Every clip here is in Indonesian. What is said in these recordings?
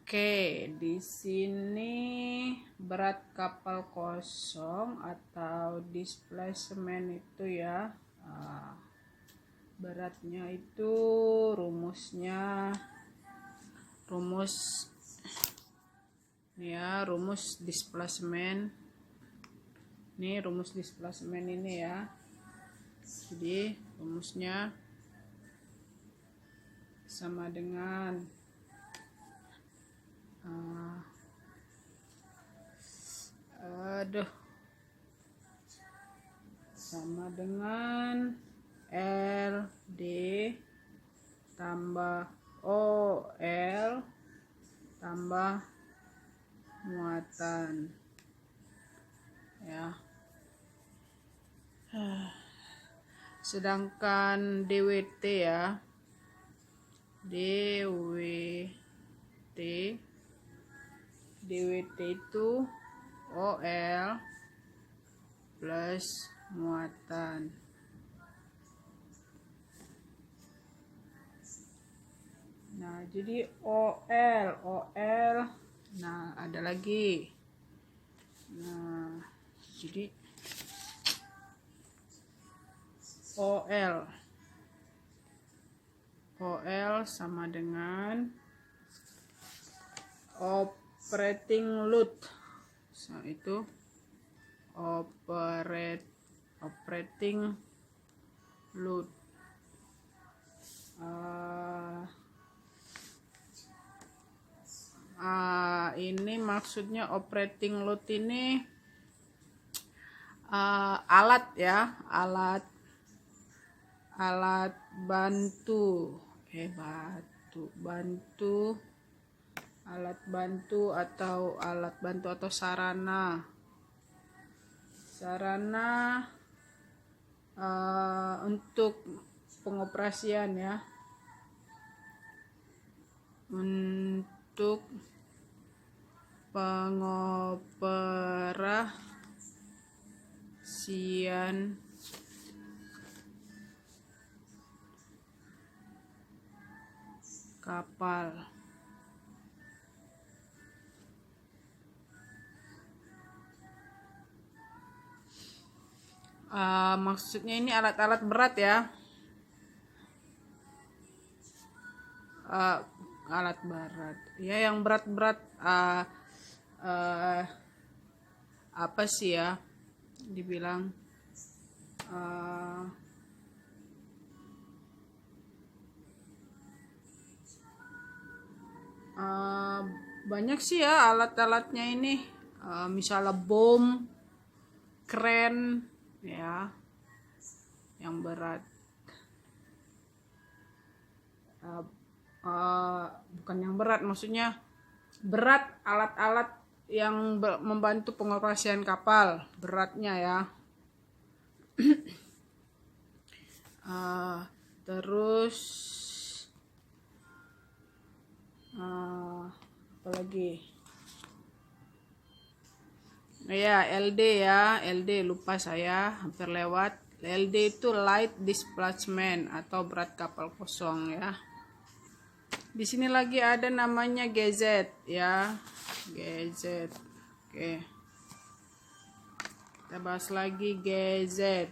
Oke, di sini berat kapal kosong atau displacement itu ya, beratnya itu rumus ya, rumus displacement. Ini rumus displacement ini ya. Jadi rumusnya sama dengan sama dengan LD tambah OL tambah muatan ya. Sedangkan DWT ya, DWT itu OL plus muatan. Nah, jadi OL. Nah, ada lagi. Nah, jadi OL sama dengan operating load. So, itu operating load. Ini maksudnya operating load ini alat ya, alat bantu, alat bantu atau sarana untuk pengoperasian ya, untuk pengoperasian kapal. Maksudnya ini alat-alat berat ya, alat berat ya, yang berat-berat apa sih ya dibilang, banyak sih ya alat-alatnya ini, misalnya bom, kren ya, yang berat. Bukan yang berat, maksudnya berat alat-alat yang membantu pengoperasian kapal, beratnya ya. Terus apalagi ya, LD lupa saya, hampir lewat. LD itu light displacement atau berat kapal kosong ya. Di sini lagi ada namanya GZ ya, GZ. Oke, kita bahas lagi GZ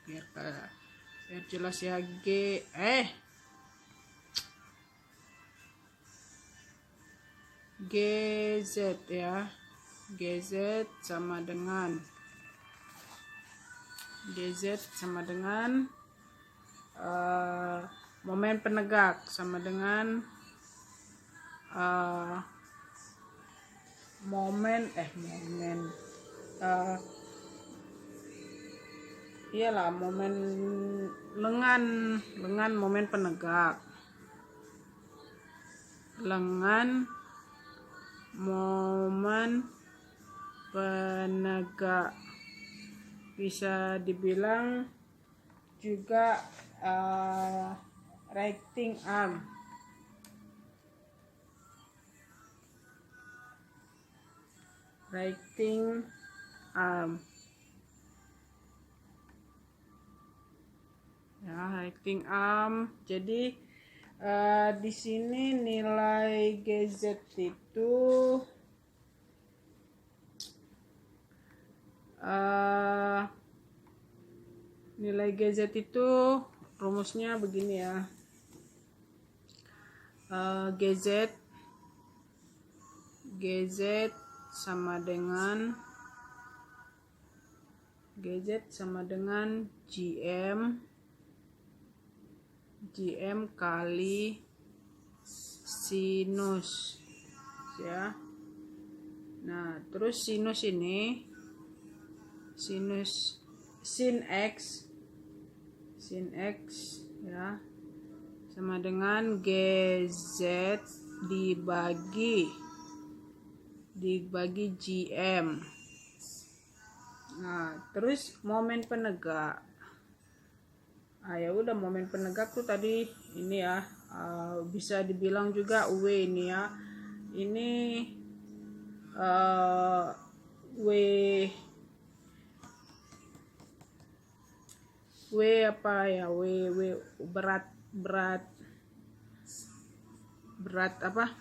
biar jelas ya. GZ ya, GZ sama dengan momen penegak sama momen lengan momen penegak, bisa dibilang juga righting arm. Ya, righting arm. Jadi di sini nilai GZ itu nilai GZ itu rumusnya begini ya. GZ sama dengan GM kali sinus ya. Nah, terus sinus ini sin X ya sama dengan GZ dibagi GM. Nah, terus momen penegak. Ya udah, momen penegak tuh tadi ini ya, bisa dibilang juga W ini ya. Ini W apa ya? W berat apa?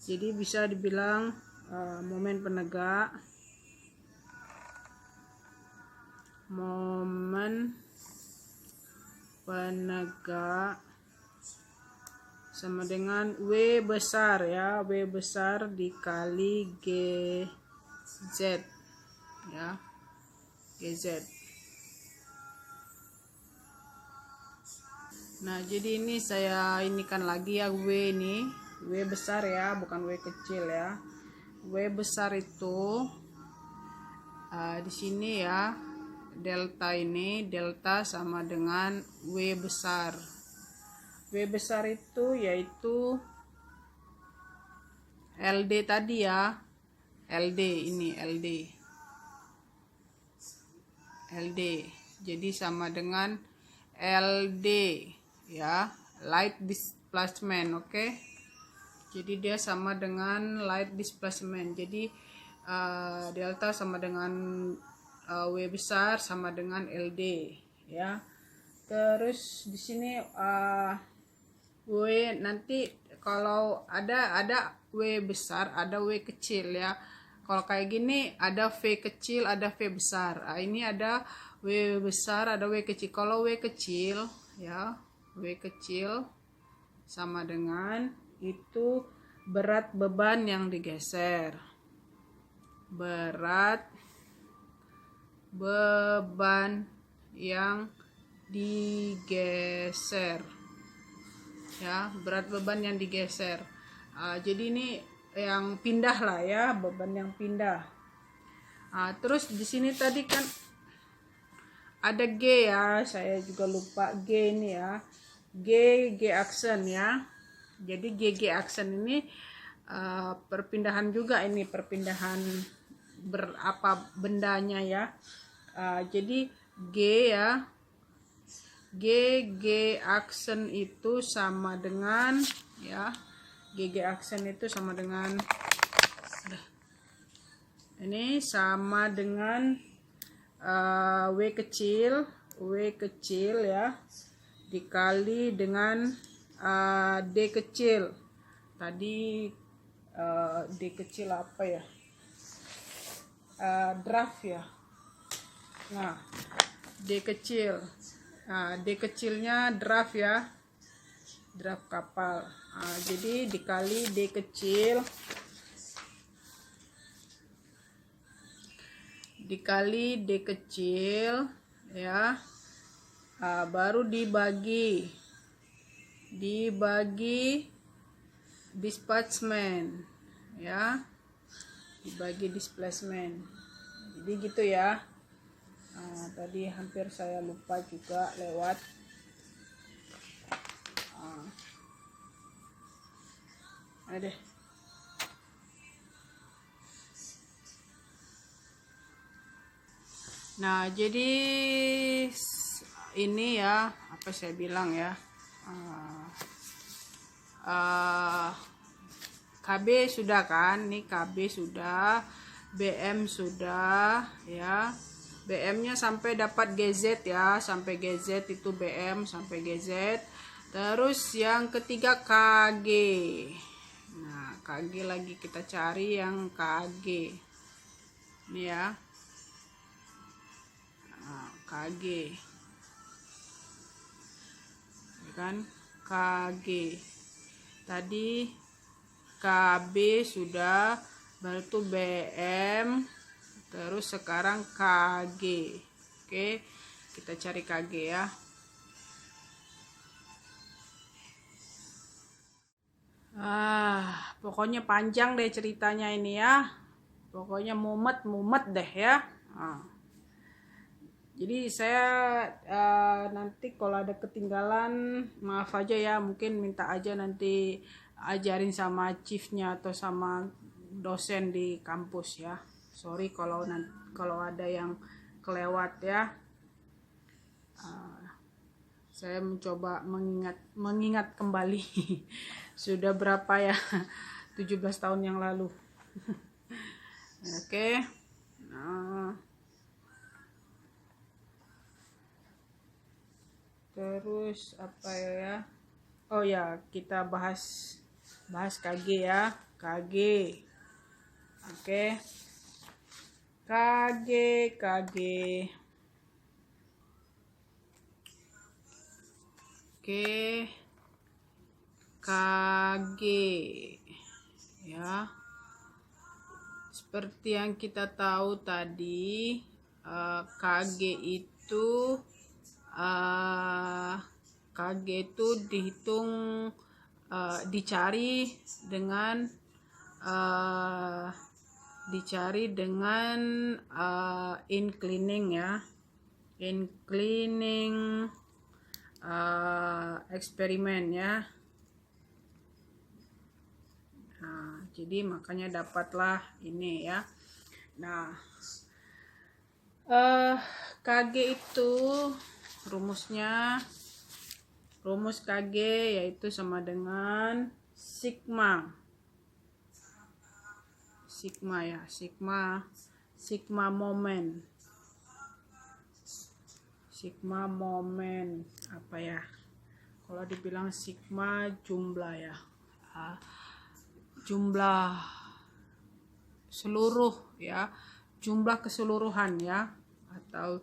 Jadi bisa dibilang momen penegak sama dengan W besar ya, W besar dikali GZ ya, GZ. Nah, jadi ini saya inikan lagi ya, W ini, W besar ya, bukan W kecil ya. W besar itu di sini ya, delta ini, delta sama dengan W besar. W besar itu yaitu LD tadi ya, LD ini, LD. Jadi sama dengan LD ya, light displacement. Oke. Jadi dia sama dengan light displacement. Jadi delta sama dengan W besar sama dengan LD ya. Terus di sini W nanti kalau ada W besar, ada W kecil ya. Kalau kayak gini ada V kecil, ada V besar. Ini ada W besar, ada W kecil. Kalau W kecil ya, W kecil sama dengan itu berat beban yang digeser. Berat beban yang digeser ya, berat beban yang digeser. Jadi ini yang pindah lah ya, beban yang pindah. Terus di sini tadi kan ada G ya, saya juga lupa G ini ya, G aksen ya. Jadi G aksen ini perpindahan juga, ini perpindahan berapa bendanya ya. Jadi G ya, G aksen itu sama dengan ya, G aksen itu sama dengan ini sama dengan W kecil ya dikali dengan D kecil. Tadi D kecil apa ya? Draft ya. Nah, D kecil. D kecilnya draft ya. Draft kapal. Jadi dikali D kecil ya, baru dibagi displacement ya, dibagi displacement. Jadi gitu ya. Tadi hampir saya lupa juga lewat ada. Nah, jadi ini ya, apa saya bilang ya, KB sudah kan, nih KB sudah, BM sudah ya, BM-nya sampai dapat GZ ya, sampai GZ itu BM sampai GZ. Terus yang ketiga KG. Nah, KG lagi kita cari yang KG. Ini ya. Nah, KG. Ya kan? KG. Tadi KB sudah, baru tuh BM, terus sekarang KG. Oke, kita cari KG ya. Pokoknya panjang deh ceritanya ini ya. Pokoknya mumet deh ya. Jadi saya nanti kalau ada ketinggalan maaf aja ya, mungkin minta aja nanti ajarin sama chiefnya atau sama dosen di kampus ya. Sorry kalau ada yang kelewat ya. Saya mencoba mengingat kembali sudah berapa ya, 17 tahun yang lalu. Oke. Nah, terus apa ya? Oh ya, kita bahas KG ya. KG. Oke. KG. Oke, KG ya. Seperti yang kita tahu tadi, KG itu dihitung, dicari dengan inclining ya, inclining eksperimen ya. Nah, jadi makanya dapatlah ini ya. Nah, KG itu rumus KG yaitu sama dengan sigma ya, sigma momen apa ya, kalau dibilang sigma jumlah ya, jumlah seluruh ya, jumlah keseluruhan ya, atau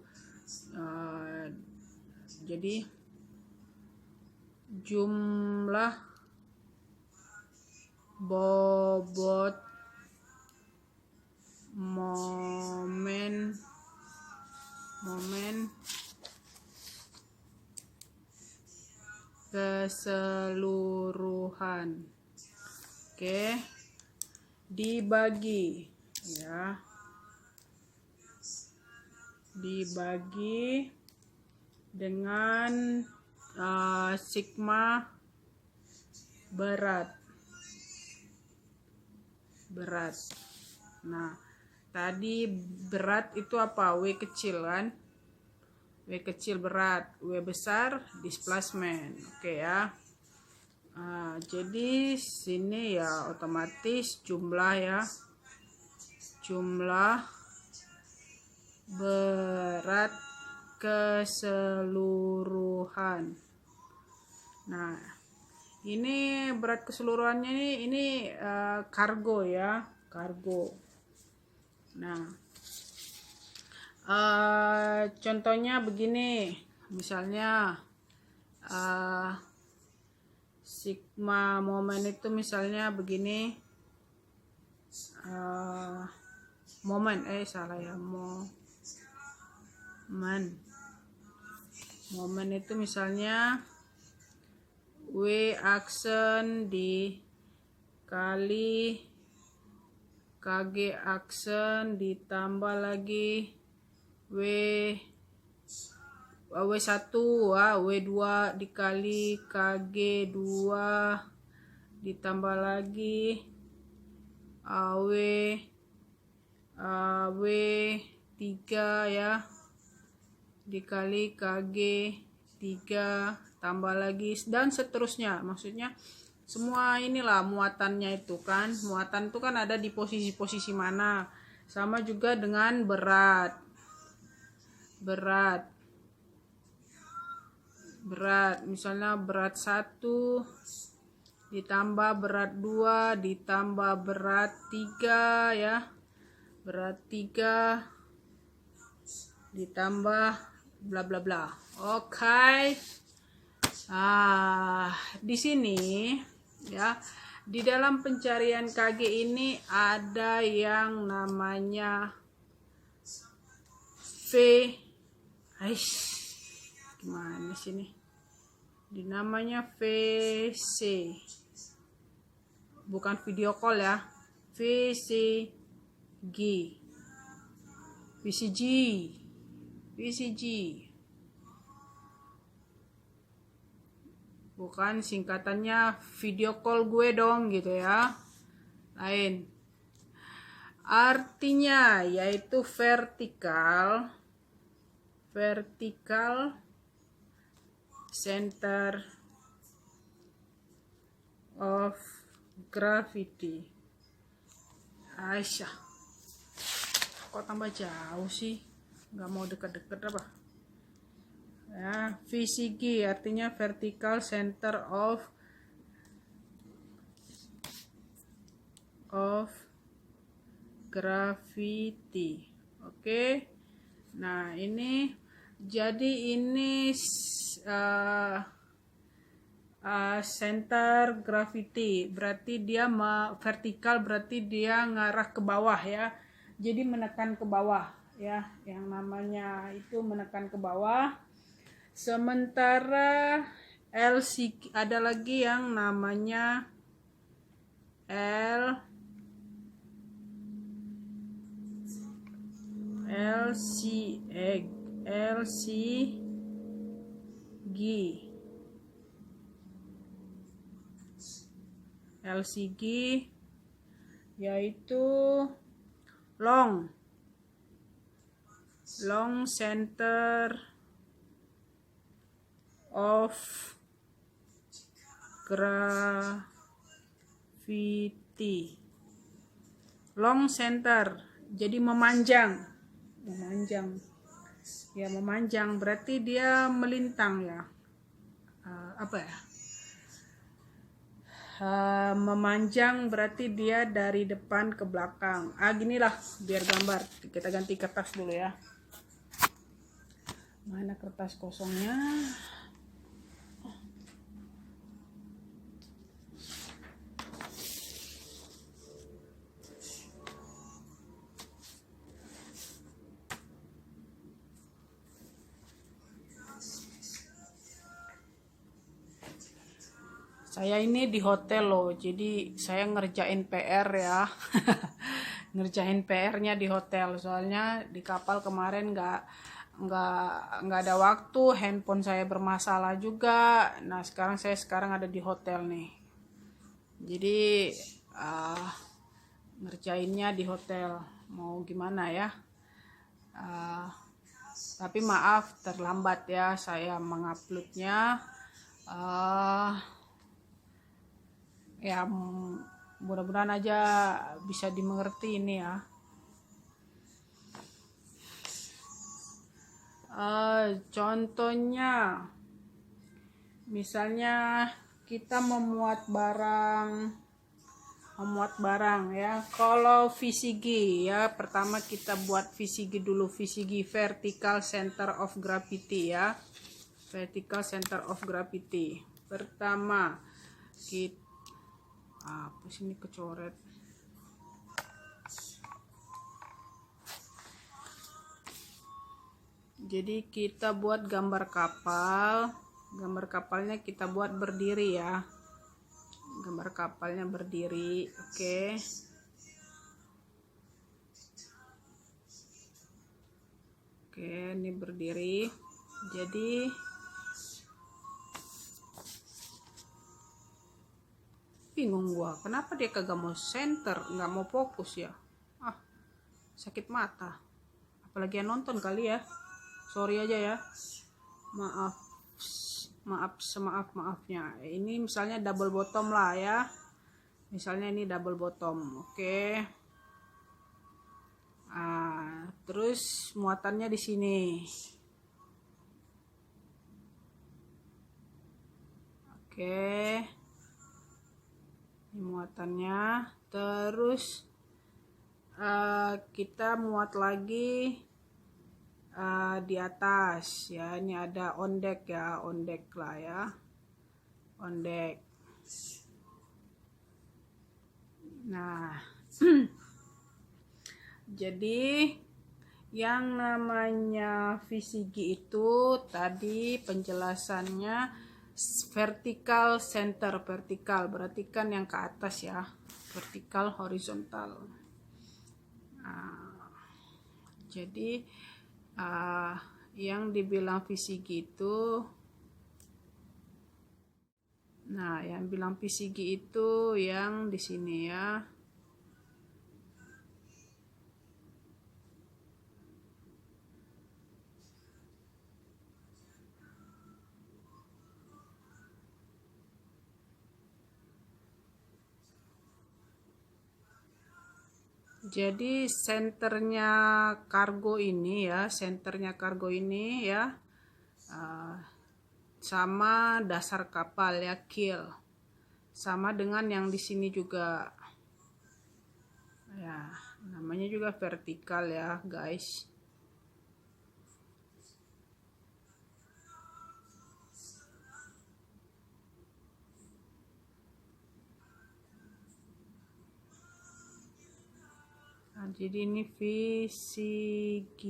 jadi jumlah bobot momen keseluruhan. Oke, dibagi ya, dibagi dengan sigma berat. Nah, tadi berat itu apa? W kecil kan? W kecil berat, W besar displacement. Oke ya. Jadi sini ya otomatis jumlah ya, jumlah berat keseluruhan. Nah, ini berat keseluruhannya ini kargo ya, kargo. Nah, contohnya begini, misalnya sigma momen itu misalnya begini, momen itu misalnya W aksen dikali KG aksen ditambah lagi W1 W2 dikali KG 2 ditambah lagi W3 ya dikali KG 3 tambah lagi dan seterusnya. Maksudnya semua inilah muatannya itu kan. Muatan itu kan ada di posisi-posisi mana. Sama juga dengan berat. Misalnya berat 1 ditambah berat 2 ditambah berat 3 ya, berat 3 ditambah bla bla bla. Oke. Di sini ya, di dalam pencarian KG ini ada yang namanya gimana sini? Namanya VC. Bukan video call ya. VCG. VCG. Bukan singkatannya video call gue dong gitu ya. Lain. Artinya yaitu vertikal center of gravity. Aisyah. Kok tambah jauh sih? Nggak mau deket-deket apa? Ya, VCG artinya vertical center of gravity. Oke. Nah, ini jadi ini center gravity berarti dia vertikal, berarti dia ngarah ke bawah ya. Jadi menekan ke bawah ya, yang namanya itu menekan ke bawah. Sementara LC ada lagi yang namanya LCG yaitu long center of gravity. Long center jadi memanjang ya, memanjang berarti dia melintang ya, memanjang berarti dia dari depan ke belakang. Ginilah biar gambar. Kita ganti kertas dulu ya. Mana kertas kosongnya? Saya ini di hotel loh, jadi saya ngerjain PR ya. Ngerjain PR-nya di hotel, soalnya di kapal kemarin nggak ada waktu, handphone saya bermasalah juga. Nah, sekarang ada di hotel nih. Jadi ngerjainnya di hotel. Mau gimana ya? Tapi maaf terlambat ya saya menguploadnya. Ya mudah-mudahan aja bisa dimengerti ini ya. Contohnya misalnya kita memuat barang ya. Kalau VCG ya, pertama kita buat VCG dulu. VCG vertical center of gravity ya, vertical center of gravity. Pertama kita apa sini kecoret. Jadi kita buat gambar kapal. Gambar kapalnya kita buat berdiri ya. Gambar kapalnya berdiri. Oke. Oke, ini berdiri. Jadi bingung gua, kenapa dia kagak mau center, nggak mau fokus ya? Sakit mata. Apalagi yang nonton kali ya. Sorry aja ya. Maafnya. Ini misalnya double bottom lah ya. Misalnya ini double bottom. Oke. Terus muatannya di sini. Oke. Ini muatannya. Terus kita muat lagi di atas ya. Ini ada on deck ya, on deck lah ya, on deck. Nah jadi yang namanya VCG itu tadi penjelasannya vertical center. Vertical berarti kan yang ke atas ya, vertical horizontal. Jadi yang dibilang VCG itu, yang bilang VCG itu yang di sini ya. Jadi senternya kargo ini ya, sama dasar kapal ya, keel. Sama dengan yang di sini juga. Ya, namanya juga vertikal ya, guys. Nah, jadi ini VCG.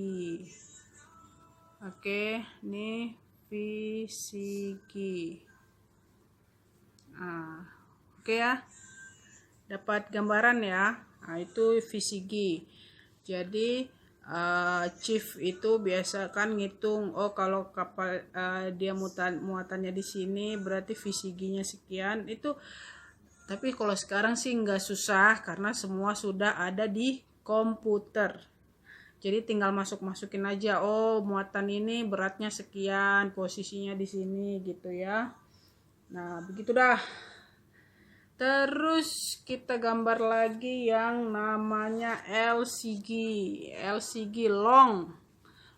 Oke, ini VCG. Oke ya, dapat gambaran ya. Nah, itu VCG. Jadi chief itu biasa kan ngitung, oh kalau kapal dia muatannya di sini berarti VCG-nya sekian. Itu tapi kalau sekarang sih nggak susah karena semua sudah ada di komputer. Jadi tinggal masukin aja, oh muatan ini beratnya sekian, posisinya di sini gitu ya. Nah begitu dah. Terus kita gambar lagi yang namanya LCG. LCG long.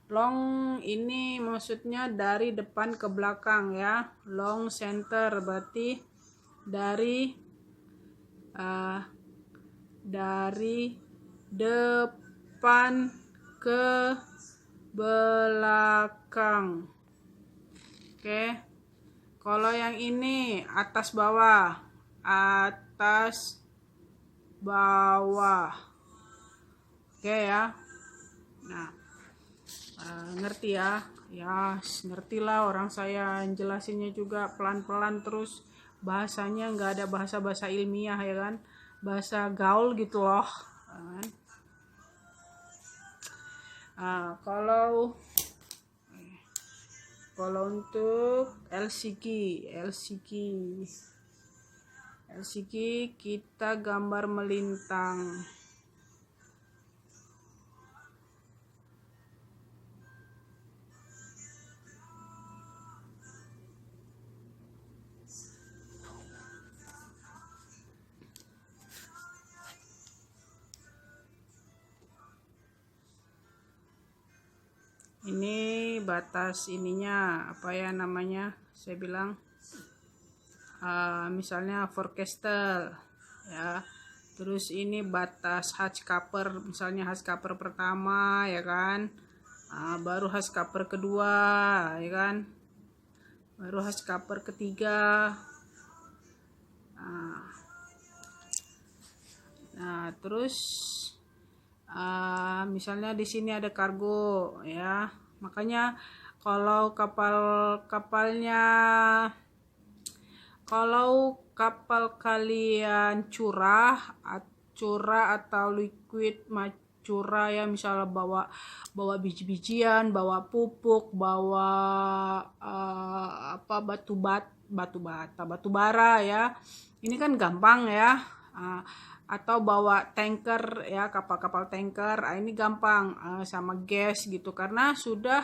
Long ini maksudnya dari depan ke belakang ya. Long center berarti dari depan ke belakang. Oke. Kalau yang ini atas bawah. Oke ya. Nah, ngerti ya? Ya, ngerti lah, orang saya jelasinnya juga pelan-pelan terus. Bahasanya nggak ada bahasa-bahasa ilmiah ya kan, bahasa gaul gitu loh kan. Kalau untuk LCG kita gambar melintang. Ini batas ininya apa ya namanya, saya bilang misalnya forecastle ya. Terus ini batas hatch cover, misalnya hatch cover pertama ya kan, baru hatch cover kedua ya kan, baru hatch cover ketiga. Nah terus misalnya di sini ada kargo ya, makanya kalau kapal kalian curah atau liquid curah ya, misalnya bawa biji-bijian, bawa pupuk, bawa batu bara ya, ini kan gampang ya. Atau bawa tanker ya, kapal-kapal tanker, ini gampang, sama gas gitu, karena sudah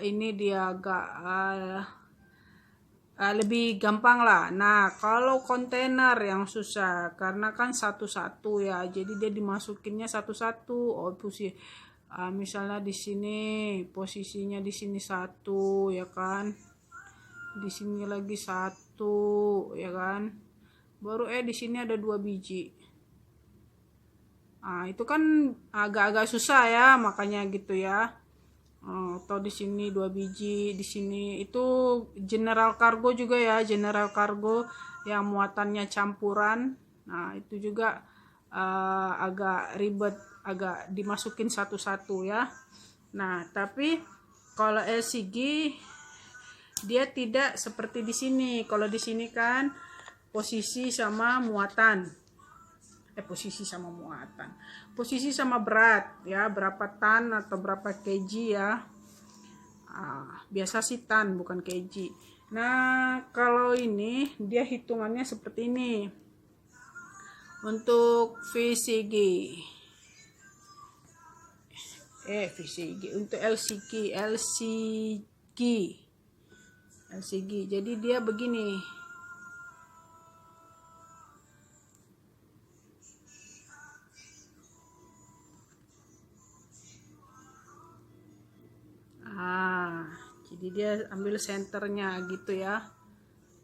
ini dia agak lebih gampang lah. Nah kalau kontainer yang susah karena kan satu-satu ya, jadi dia dimasukinnya satu-satu. Oh misalnya di sini posisinya di sini satu ya kan, di sini lagi satu ya kan. baru di sini ada 2 biji. Nah, itu kan agak-agak susah ya, makanya gitu ya. Atau di sini 2 biji, di sini itu general cargo juga ya, general cargo yang muatannya campuran. Nah, itu juga agak ribet, agak dimasukin satu-satu ya. Nah, tapi kalau LCG dia tidak seperti di sini. Kalau di sini kan posisi sama muatan. Posisi sama berat ya, berapa tan atau berapa kg ya. Biasa sih tan, bukan kg. Nah, kalau ini dia hitungannya seperti ini. Untuk VCG. Untuk LCG. Jadi dia begini. Jadi dia ambil senternya gitu ya.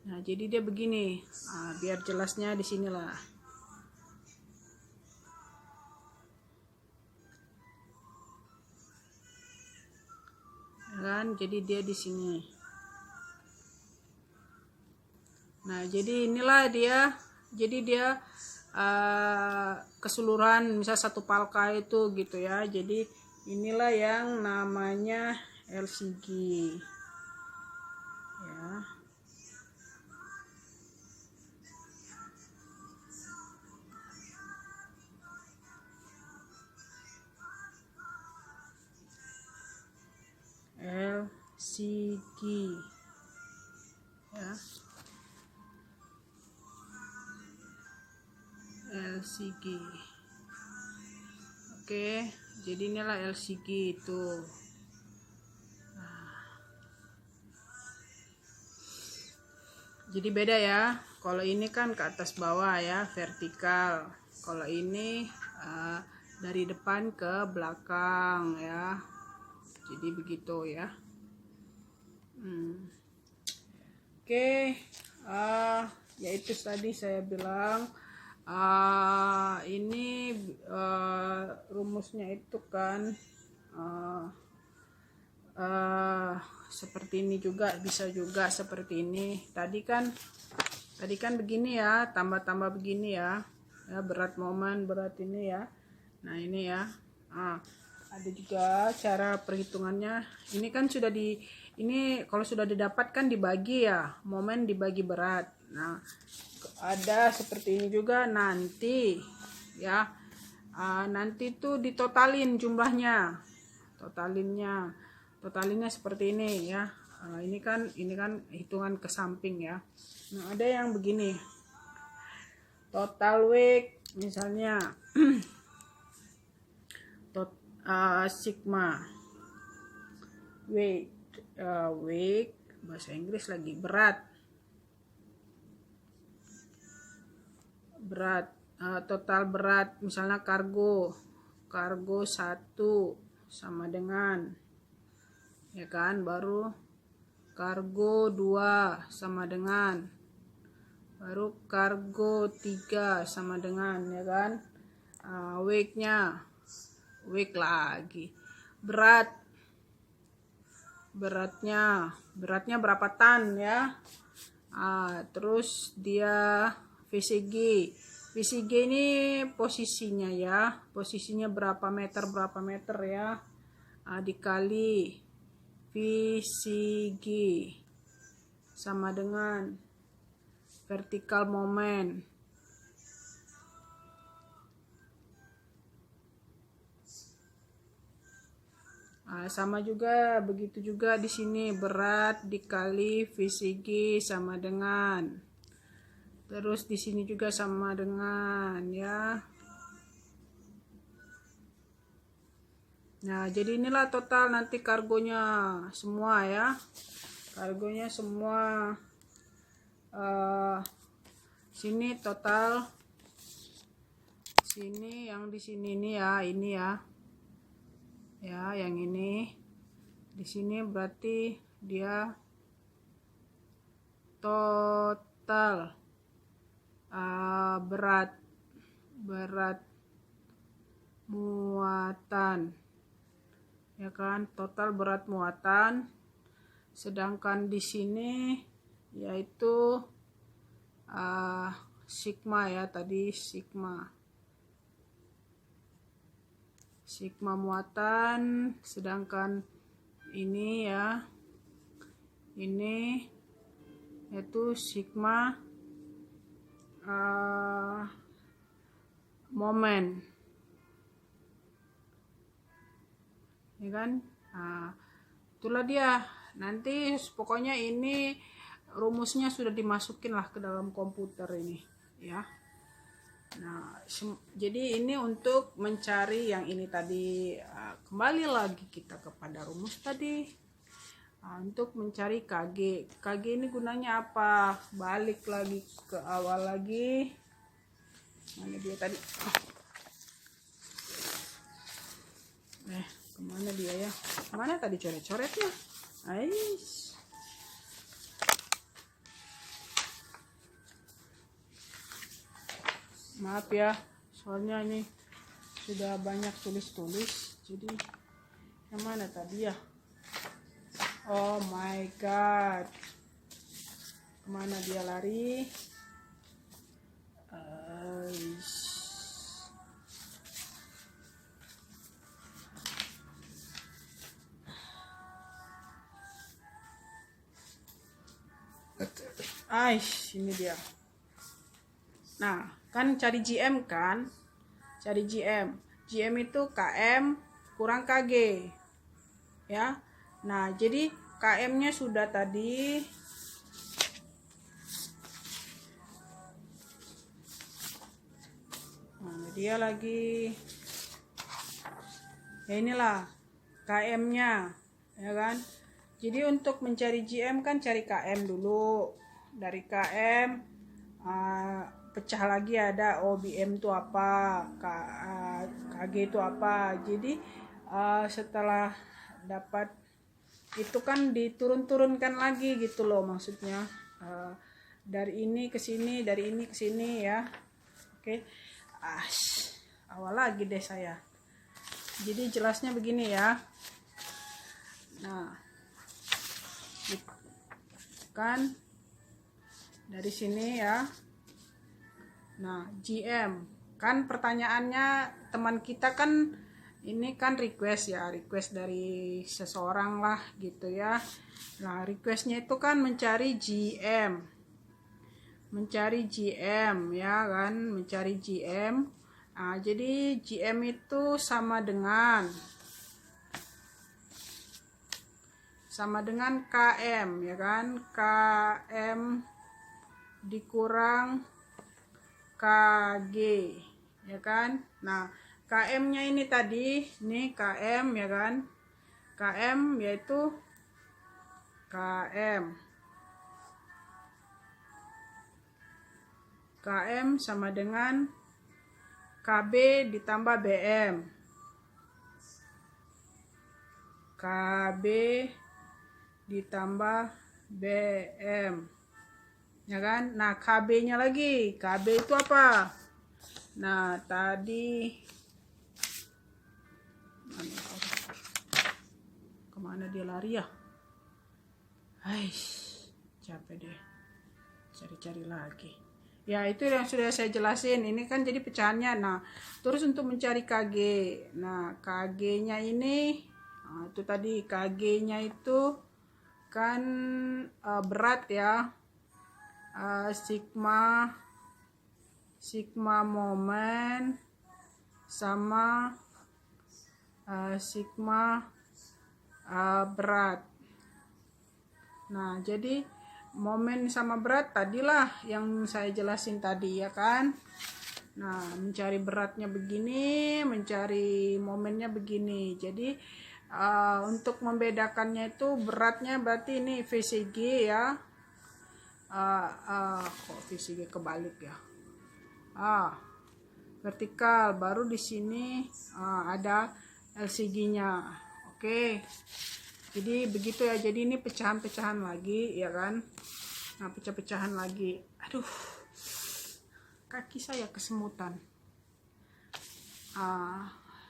Nah, jadi dia begini. Biar jelasnya di sinilah. Kan, jadi dia di sini. Nah, jadi inilah dia. Jadi dia keseluruhan misal satu palka itu gitu ya. Jadi inilah yang namanya LCG ya. LCG ya. LCG. Oke, jadi inilah LCG itu. Jadi beda ya. Kalau ini kan ke atas bawah ya, vertikal. Kalau ini dari depan ke belakang ya. Jadi begitu ya. Oke, ya itu tadi saya bilang ini rumusnya itu kan seperti ini juga, bisa juga seperti ini. Tadi kan begini ya, tambah begini ya. Ya, berat momen, berat ini ya. Nah, ini ya. Ada juga cara perhitungannya. Ini kan sudah ini kalau sudah didapatkan dibagi ya, momen dibagi berat. Nah, ada seperti ini juga nanti ya. Nanti tuh ditotalin jumlahnya. Totalinnya seperti ini ya. Ini kan hitungan ke samping ya. Nah, ada yang begini. Total weight misalnya sigma weight bahasa Inggris lagi, berat total berat misalnya kargo 1 sama dengan ya kan, baru kargo 2 sama dengan, baru kargo 3 sama dengan ya kan. Weight lagi, beratnya berapa tan ya. Terus dia VCG ini posisinya ya, posisinya berapa meter ya, dikali VCG sama dengan vertical moment. Sama juga, begitu juga di sini, berat dikali VCG sama dengan, terus di sini juga sama dengan ya. Nah, jadi inilah total nanti kargonya semua ya, sini total, sini yang di sini ini ya, yang ini di sini berarti dia total berat muatan, ya kan, total berat muatan. Sedangkan di sini yaitu sigma ya, tadi sigma muatan, sedangkan ini ya, ini yaitu sigma momen, ya kan. Itulah dia. Nanti pokoknya ini rumusnya sudah dimasukin lah ke dalam komputer ini ya. Nah, jadi ini untuk mencari yang ini tadi. Kembali lagi kita kepada rumus tadi. Untuk mencari KG. KG ini gunanya apa? Balik lagi ke awal lagi. Mana dia tadi? Kemana dia ya? Mana tadi coret-coretnya? Ais. Maaf ya, soalnya ini sudah banyak tulis-tulis, jadi yang mana tadi ya? Oh my god, kemana dia lari? Ini dia. Nah, kan cari GM kan? Cari GM. GM itu KM kurang KG. Ya. Nah, jadi KM-nya sudah tadi. Nah, dia lagi. Ya inilah KM-nya, ya kan? Jadi untuk mencari GM kan cari KM dulu. Dari KM pecah lagi ada OBM itu apa, KG itu apa. Jadi setelah dapat itu kan diturun-turunkan lagi gitu loh, maksudnya dari ini ke sini, dari ini ke sini ya. Oke. Awal lagi deh saya. Jadi jelasnya begini ya. Nah, kan dari sini ya. Nah, GM kan pertanyaannya teman kita kan ini kan request ya, request dari seseorang lah gitu ya. Nah, requestnya itu kan mencari GM ya kan, mencari GM. Nah, jadi GM itu sama dengan KM ya kan, KM dikurang KG ya kan. Nah, KM-nya ini tadi, nih KM ya kan. KM yaitu KM sama dengan KB ditambah BM. KB ditambah BM. Ya kan? Nah, KB-nya lagi. KB itu apa? Nah, tadi kemana dia lari ya? Capek deh. Cari-cari lagi. Ya, itu yang sudah saya jelasin. Ini kan jadi pecahannya. Nah, terus untuk mencari KG. Nah, KG-nya ini, itu tadi KG-nya itu kan berat ya. Sigma momen sama sigma berat. Nah, jadi momen sama berat tadilah yang saya jelasin tadi ya kan. Nah, mencari beratnya begini, mencari momennya begini. Jadi untuk membedakannya itu beratnya berarti ini VCG ya. Kok VCG kebalik ya? Vertikal, baru di sini ada LCG-nya. Oke. Jadi begitu ya. Jadi ini pecahan-pecahan lagi ya kan. Nah, pecah-pecahan lagi. Aduh. kaki saya kesemutan.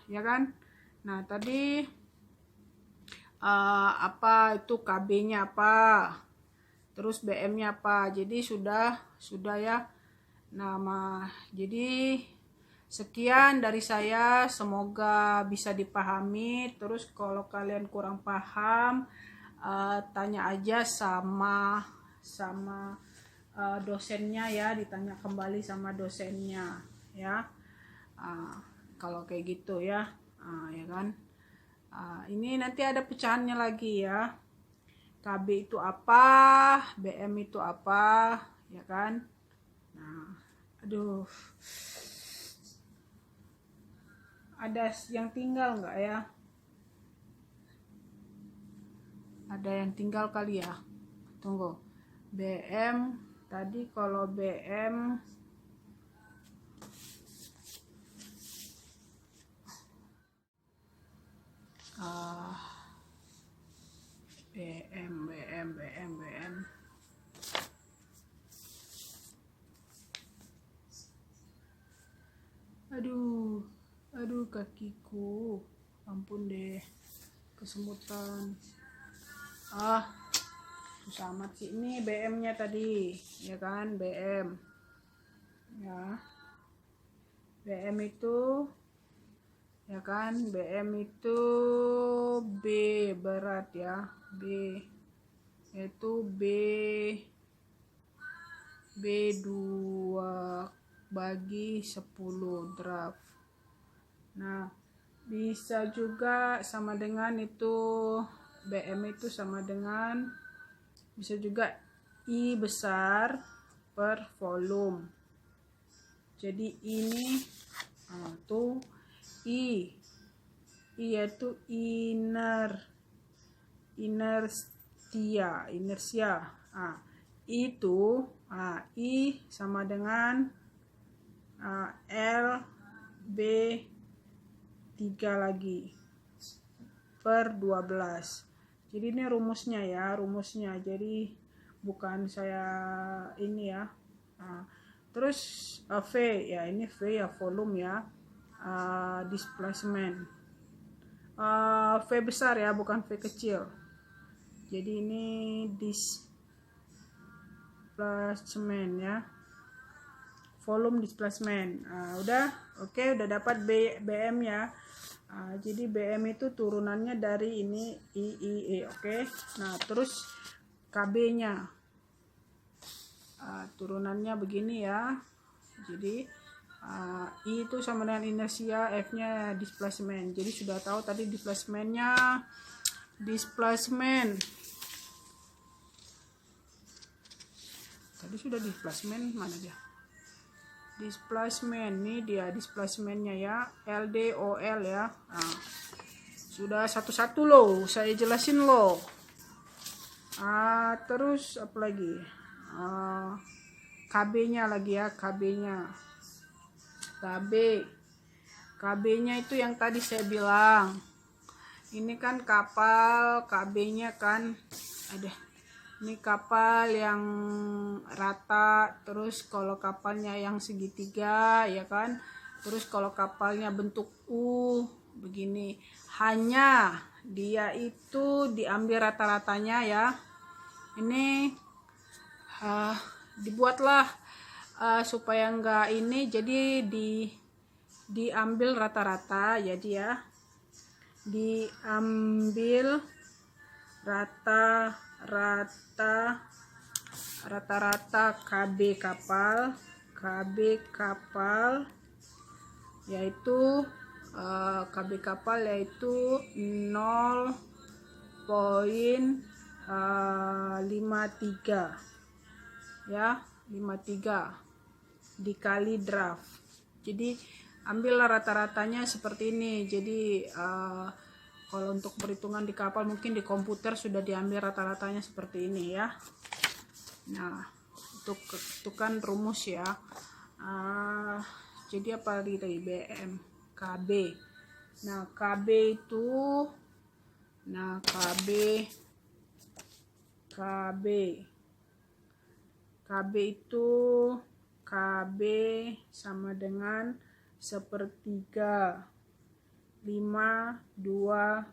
Ya kan? Nah, tadi apa itu KB-nya apa, terus BM-nya apa. Jadi sudah ya. Nah, jadi sekian dari saya, semoga bisa dipahami. Terus kalau kalian kurang paham, tanya aja sama dosennya ya, ditanya kembali sama dosennya ya. Kalau kayak gitu ya, ya kan. Ini nanti ada pecahannya lagi ya. KB itu apa, BM itu apa, ya kan. Nah, aduh, ada yang tinggal nggak ya? Ada yang tinggal kali ya. Tunggu, BM tadi, kalau BM BM. Aduh kakiku, ampun deh, kesemutan. Susah amat sih. Ini BM-nya tadi, ya kan, BM. Ya. BM itu, ya kan, BM itu B berat ya, B itu B2 bagi 10 draft. Nah, bisa juga sama dengan itu, BM itu sama dengan, bisa juga I besar per volume. Jadi ini tuh I yaitu inersia. Itu I sama dengan LB3 lagi per 12. Jadi ini rumusnya ya, jadi bukan saya ini ya. Terus V ya, ini V ya, volume ya. Displacement V besar ya, bukan V kecil. Jadi ini displacement ya, volume displacement. Udah oke, udah dapat BM ya. Jadi BM itu turunannya dari ini IE, oke. Nah, terus KB-nya turunannya begini ya. Jadi I itu sama dengan inersia, F-nya displacement. Jadi sudah tahu tadi displacement. Tadi sudah displacement, mana dia? Displacement, ini dia displacementnya ya, LDOL ya. Sudah satu-satu loh, saya jelasin loh. Terus apa lagi? KB-nya lagi ya, KB-nya itu yang tadi saya bilang. Ini kan kapal, KB-nya kan ada. Ini kapal yang rata, terus kalau kapalnya yang segitiga ya kan. Terus kalau kapalnya bentuk U begini, hanya dia itu diambil rata-ratanya ya. Ini dibuatlah supaya enggak ini, jadi diambil rata-rata, jadi ya diambil rata-rata KB kapal yaitu KB kapal yaitu 0,53 ya, 53 dikali draft. Jadi ambillah rata-ratanya seperti ini. Jadi kalau untuk perhitungan di kapal, mungkin di komputer sudah diambil rata-ratanya seperti ini ya. Nah, itu kan rumus ya. Jadi apa lagi tadi? BM, KB. Nah, KB itu, KB itu KB sama dengan 1/3 5 2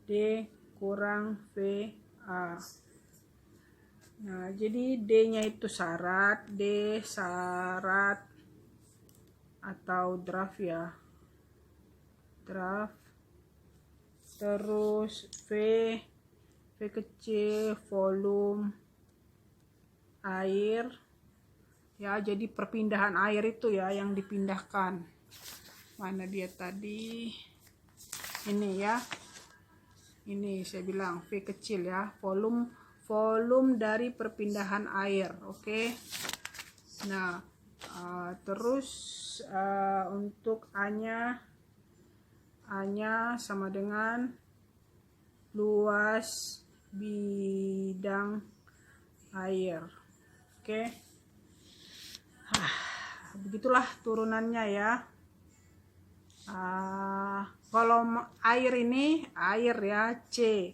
D kurang VA. Nah, jadi D-nya itu syarat, D syarat atau draft ya. Draft. Terus V kecil volume air. Ya, jadi perpindahan air itu ya yang dipindahkan. Mana dia tadi? Ini ya. Ini saya bilang V kecil ya, volume dari perpindahan air. Oke. Nah, terus untuk A-nya sama dengan luas bidang air. Oke. Begitulah turunannya ya. Kalau air ini air ya, C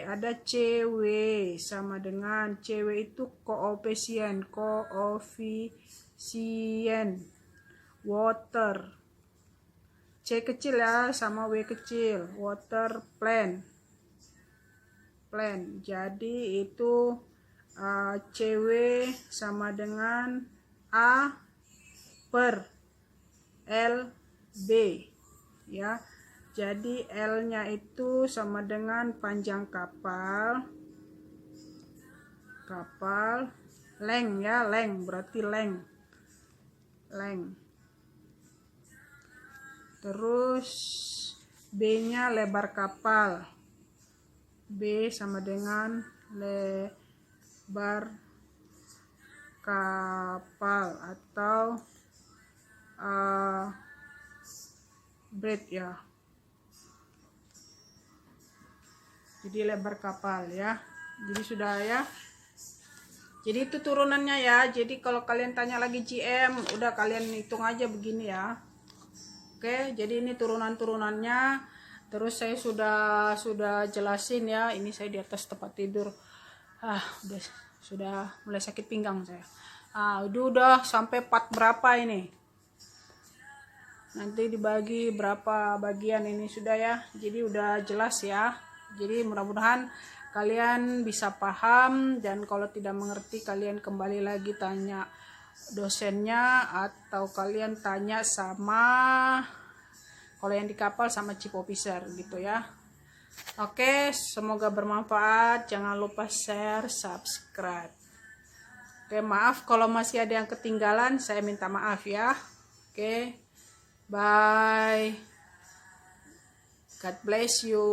ada CW sama dengan CW itu koefisien water. C kecil ya sama W kecil, water plan. Jadi itu CW sama dengan A per LB ya. Jadi L-nya itu sama dengan panjang kapal, length ya, length berarti length. Terus B-nya lebar kapal, B sama dengan lebar kapal atau breadth ya. Jadi lebar kapal ya. Jadi sudah ya. Jadi itu turunannya ya. Jadi kalau kalian tanya lagi GM, udah kalian hitung aja begini ya. Oke, jadi ini turunan-turunannya. Terus saya sudah jelasin ya. Ini saya di atas tempat tidur. Sudah mulai sakit pinggang saya. Udah sampai part berapa ini? Nanti dibagi berapa bagian ini sudah ya. Jadi udah jelas ya. Jadi mudah-mudahan kalian bisa paham, dan kalau tidak mengerti kalian kembali lagi tanya dosennya atau kalian tanya sama, kalau yang di kapal sama chief officer gitu ya. Oke, semoga bermanfaat. Jangan lupa share, subscribe. Oke, maaf kalau masih ada yang ketinggalan, saya minta maaf ya. Oke, bye. God bless you.